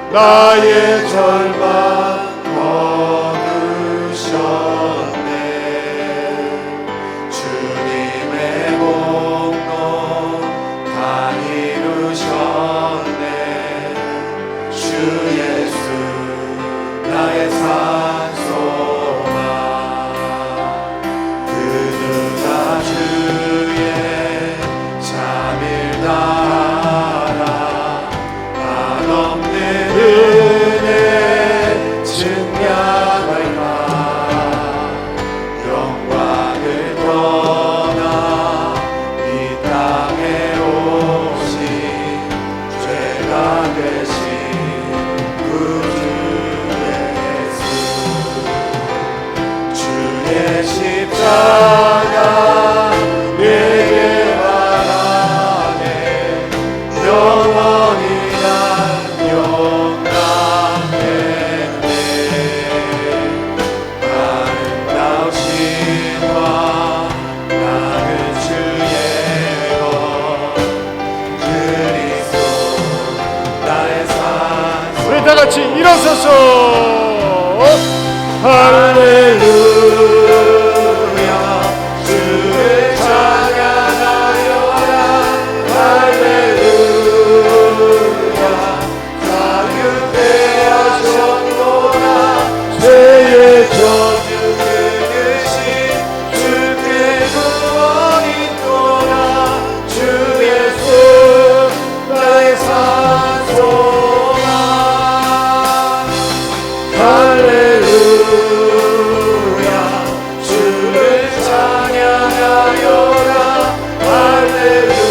나의 절망 거두셨네. 주님의 공로 다 이루셨네. 주 예수 나의 산소망, 그 누가 주의 잠일 나라 한없는 은혜 증량할까. 영광을 떠나 이 땅에 오신 죄가 되신 구주 예수, 주의 십자가 내게 바라네. 영원히 다 같이 일어서서 할렐루야 주를 찬양하여라. 할렐루야 자유케 하셨노라. 죄의 저주 그으신 주께 구원 있노라. 주 예수 나의 산소 할렐루야 주를 찬양하여라. 할렐루야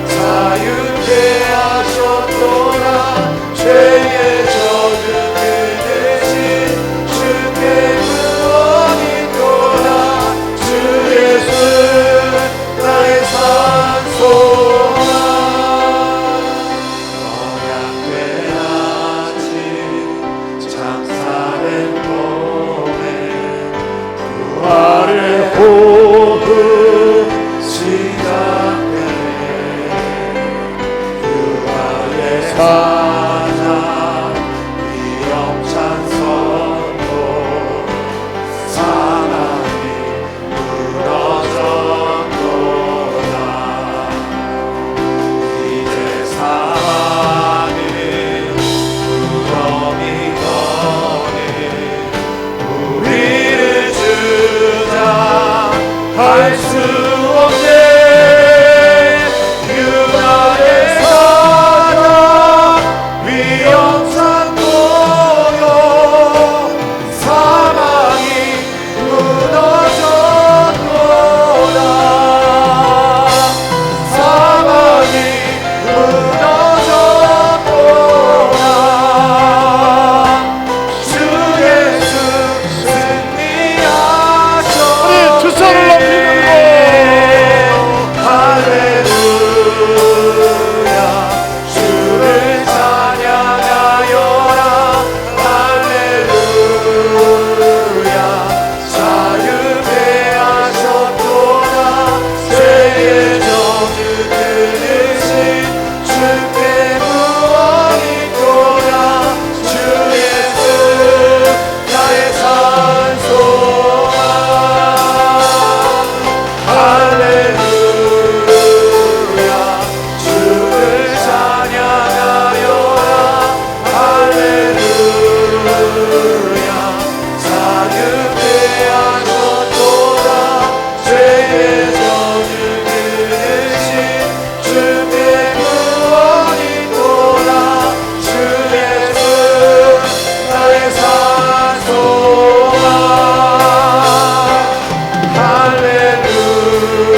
자유케 하셨노라. 죄의 저주 그으신 주께 구원 있노라. 주 예수 나의 산소망. 부활의 호흡 시작되네. 부활의 사자 위엄찬 선포, 사랑이 무너졌도다. 할 수 없네. 유다의 사자 위험산 고요 사방이 무너졌도다. 사방이 무너졌도다. 주 예수 승리하셨네. 두 손을 높이는 할렐루야. 주를 찬양하여라. 할렐루야. 자유케 하셨도다. 죄의 저주 끊으신 주께 구원이 있도다. 주 예수 나의 산소만. 할렐루야. 주를 찬양하여라. 할렐루야. 자유케 하셨도다. 죄의 저주 끊으신 주께 구원이 있도다. 주 예수 나의 산소만.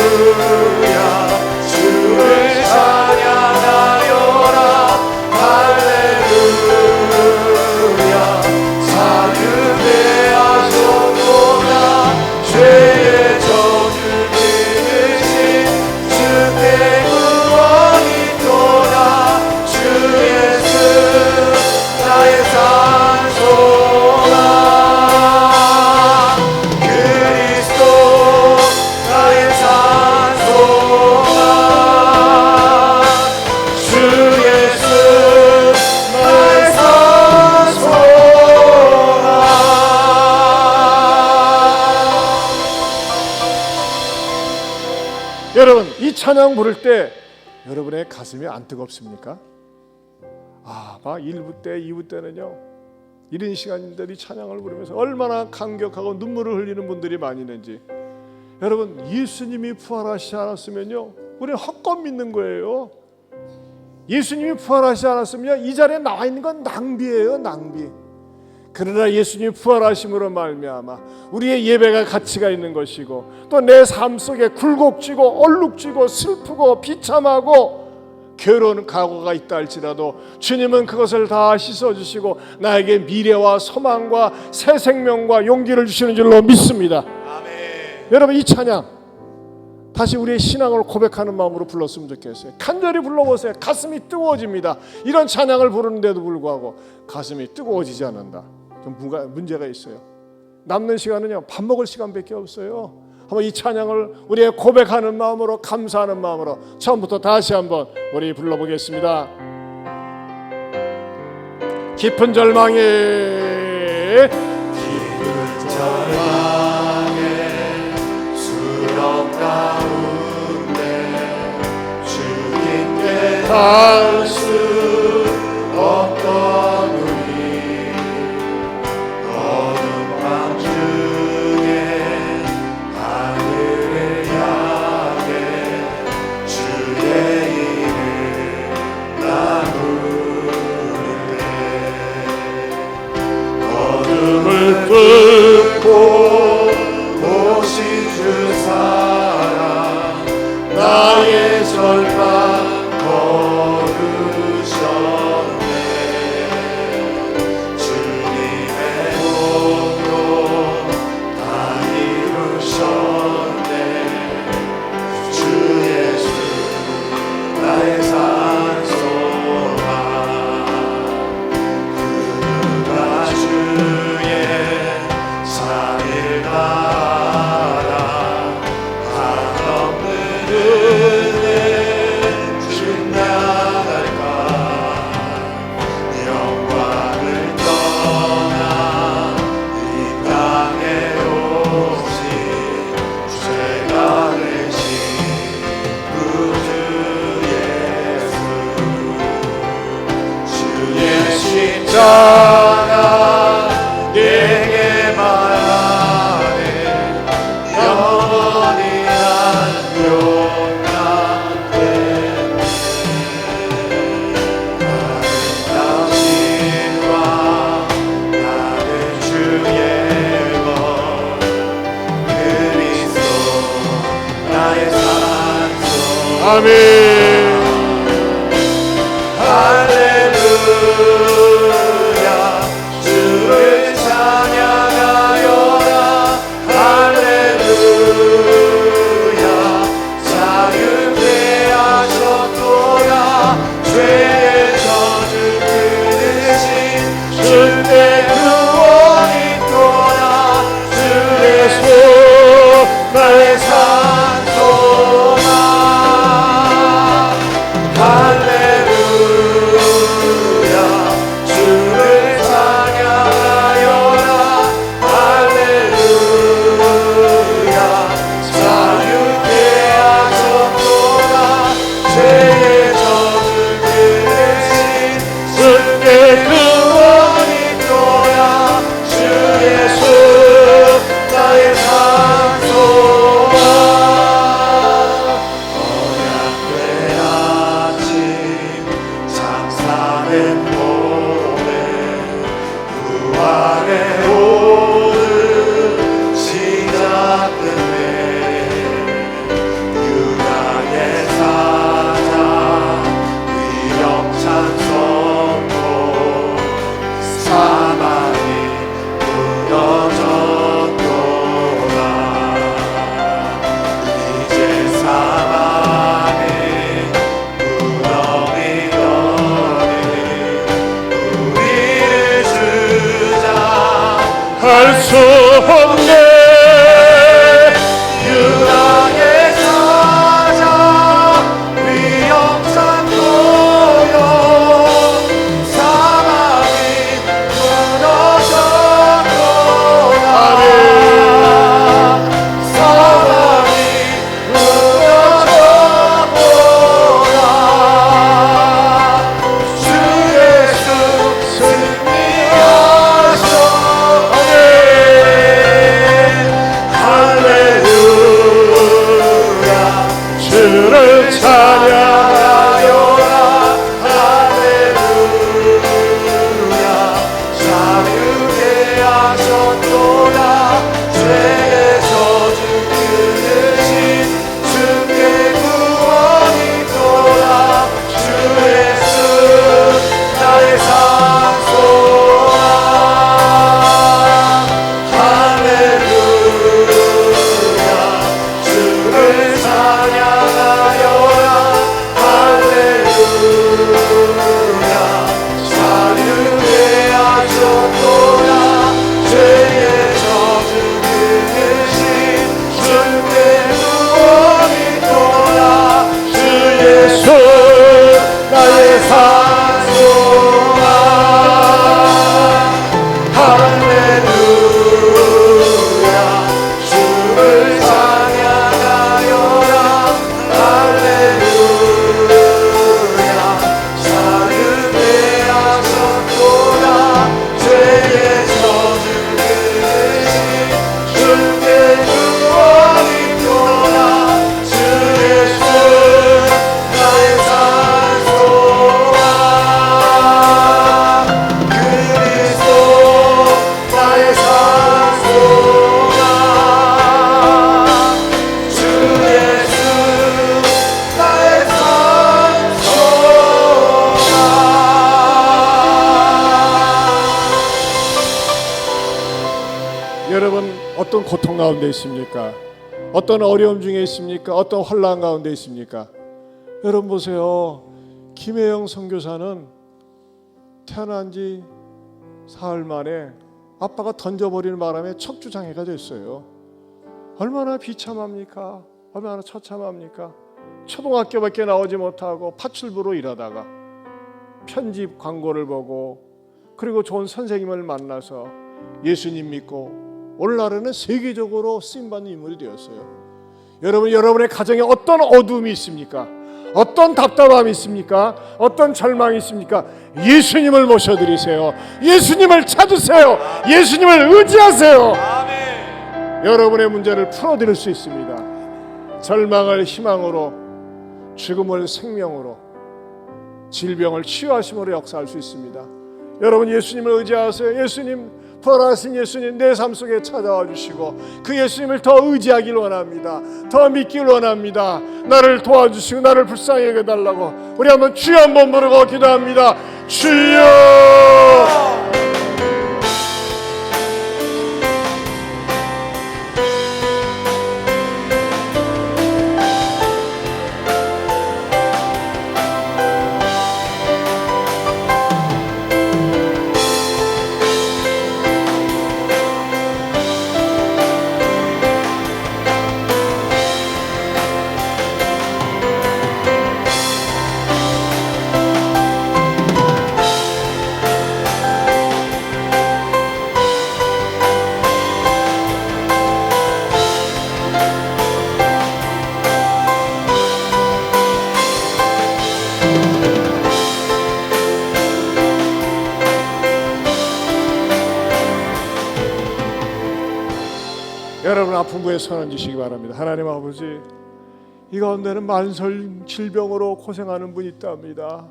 할렐루야. 주를 찬양하여라. 할렐루야. 자유케 하셨도다. 죄의 저주 끊으신 주께 구원이 있도다. 주 예수 나의 산소만. 그리스도 나의 산소만. 주 예수 나의 산소만. 여러분, 이 찬양 부를 때 여러분의 가슴이 안 뜨겁습니까? 막 1부 때, 2부 때는요, 이른 시간인데 이 찬양을 부르면서 얼마나 감격하고 눈물을 흘리는 분들이 많이 있는지. 여러분, 예수님이 부활하시지 않았으면요, 우리는 헛것 믿는 거예요. 예수님이 부활하시지 않았으면 이 자리에 나와 있는 건 낭비예요, 낭비. 그러나 예수님이 부활하심으로 말미암아 우리의 예배가 가치가 있는 것이고, 또 내 삶 속에 굴곡지고 얼룩지고 슬프고 비참하고 괴로운 과거가 있다 할지라도 주님은 그것을 다 씻어주시고 나에게 미래와 소망과 새 생명과 용기를 주시는 줄로 믿습니다. 아멘. 여러분, 이 찬양 다시 우리의 신앙을 고백하는 마음으로 불렀으면 좋겠어요. 간절히 불러보세요. 가슴이 뜨거워집니다. 이런 찬양을 부르는데도 불구하고 가슴이 뜨거워지지 않는다. 좀 문제가 있어요. 남는 시간은요, 밥 먹을 시간밖에 없어요. 한번 이 찬양을 우리의 고백하는 마음으로, 감사하는 마음으로 처음부터 다시 한번 우리 불러보겠습니다. 깊은 절망에 수렁 가운데 주님께 닿을 수 없던 우리 어둠 밤 중에 하늘을 향해 주의 이름 나 부르네. 어둠을 뚫고 오신 주 사랑 나의 절망 거두네. 아멘. 할렐루야 주를 찬양하여라 할렐루야 자유케 하셨도다 죄의 저주 끊으신 주의 구원이 또다 주의 손 나의 산소나 할렐루야 주를 찬양하여라 할렐루야 자유케 하셨도다 죄의 저주 끊으신 주의 구원이 또다 주의 손 나의 산소와 언약궤 아침 장사된 몸에 부활의 오늘 시작됐네 유다의 사자 위력찬 선포 사망이 무너졌도다 이제 사망이 무너지더니 우리를 주자 할 수 없네 유다의 사자 위협찬 도요 사망이 무너졌도다 사망이 무너졌도다 주 예수 승리하셨네 할렐루야 주를 찬양하여라 할렐루야 자유케 하셨도다 죄의 저주 끊으신 주의 구원이 또다 주의 승 나의 산소아 할렐루야 주를 찬양하여라 할렐루야 자유케 하셨도다 죄의 저주 끊으신 주의 구원이 또다 주의 손 나의 산소아 할렐루야 주를 찬양하여라 할렐루야 자유케 하셨도다 죄의 저주 끊으신 주의 구원이 또다 주의 손 나의 산소아 그리스도 나의 산소아 주 예수 나의 산소아 여러분 어떤 고통 가운데 있습니까? 어떤 어려움 중에 있습니까? 어떤 혼란 가운데 있습니까? 여러분 보세요. 김혜영 선교사는 태어난 지 사흘 만에 아빠가 던져버리는 바람에 척추장애가 됐어요. 얼마나 비참합니까? 얼마나 처참합니까? 초등학교밖에 나오지 못하고 파출부로 일하다가 편집 광고를 보고 그리고 좋은 선생님을 만나서 예수님 믿고 오늘날에는 세계적으로 쓰임받는 인물이 되었어요. 여러분, 여러분의 가정에 어떤 어둠이 있습니까? 어떤 답답함이 있습니까? 어떤 절망이 있습니까? 예수님을 모셔드리세요. 예수님을 찾으세요. 예수님을 의지하세요. 여러분의 문제를 풀어드릴 수 있습니다. 절망을 희망으로, 죽음을 생명으로, 질병을 치유하심으로 역사할 수 있습니다. 여러분 예수님을 의지하세요. 예수님 부활하신 예수님 내 삶 속에 찾아와 주시고 그 예수님을 더 의지하길 원합니다. 더 믿길 원합니다. 나를 도와주시고 나를 불쌍히 여겨달라고 우리 한번 주여 한번 부르고 기도합니다. 주여! 여러분 아픈 분에 손 얹으시기 바랍니다. 하나님 아버지, 이 가운데는 만성 질병으로 고생하는 분이 있답니다.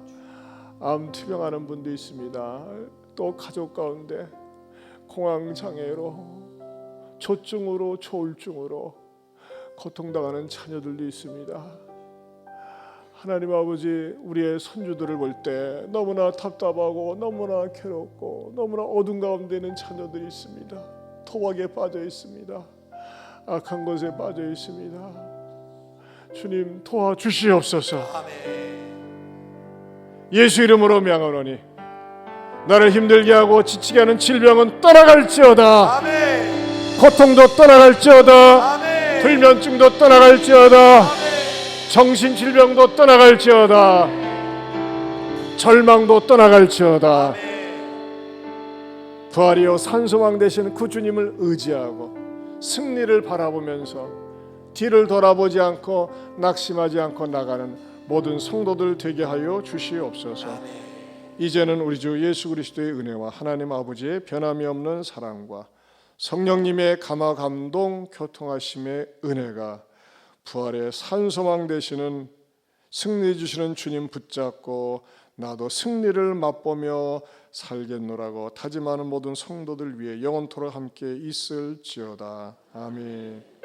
암 투병하는 분도 있습니다. 또 가족 가운데 공황장애로, 조증으로, 조울증으로 고통당하는 자녀들도 있습니다. 하나님 아버지, 우리의 손주들을 볼 때 너무나 답답하고 너무나 괴롭고 너무나 어둠 가운데 있는 자녀들이 있습니다. 토막에 빠져 있습니다. 악한 것에 빠져 있습니다. 주님 도와주시옵소서. 예수 이름으로 명하노니 나를 힘들게 하고 지치게 하는 질병은 떠나갈지어다. 고통도 떠나갈지어다. 불면증도 떠나갈지어다. 정신질병도 떠나갈지어다. 절망도 떠나갈지어다. 부활이요 산소망 되시는 그 주님을 의지하고 승리를 바라보면서 뒤를 돌아보지 않고 낙심하지 않고 나가는 모든 성도들 되게 하여 주시옵소서. 이제는 우리 주 예수 그리스도의 은혜와 하나님 아버지의 변함이 없는 사랑과 성령님의 감화 감동 교통하심의 은혜가 부활의 산소망 되시는 승리 주시는 주님 붙잡고 나도 승리를 맛보며 살겠노라고 다짐하는 모든 성도들 위해 영원토록 함께 있을지어다. 아멘.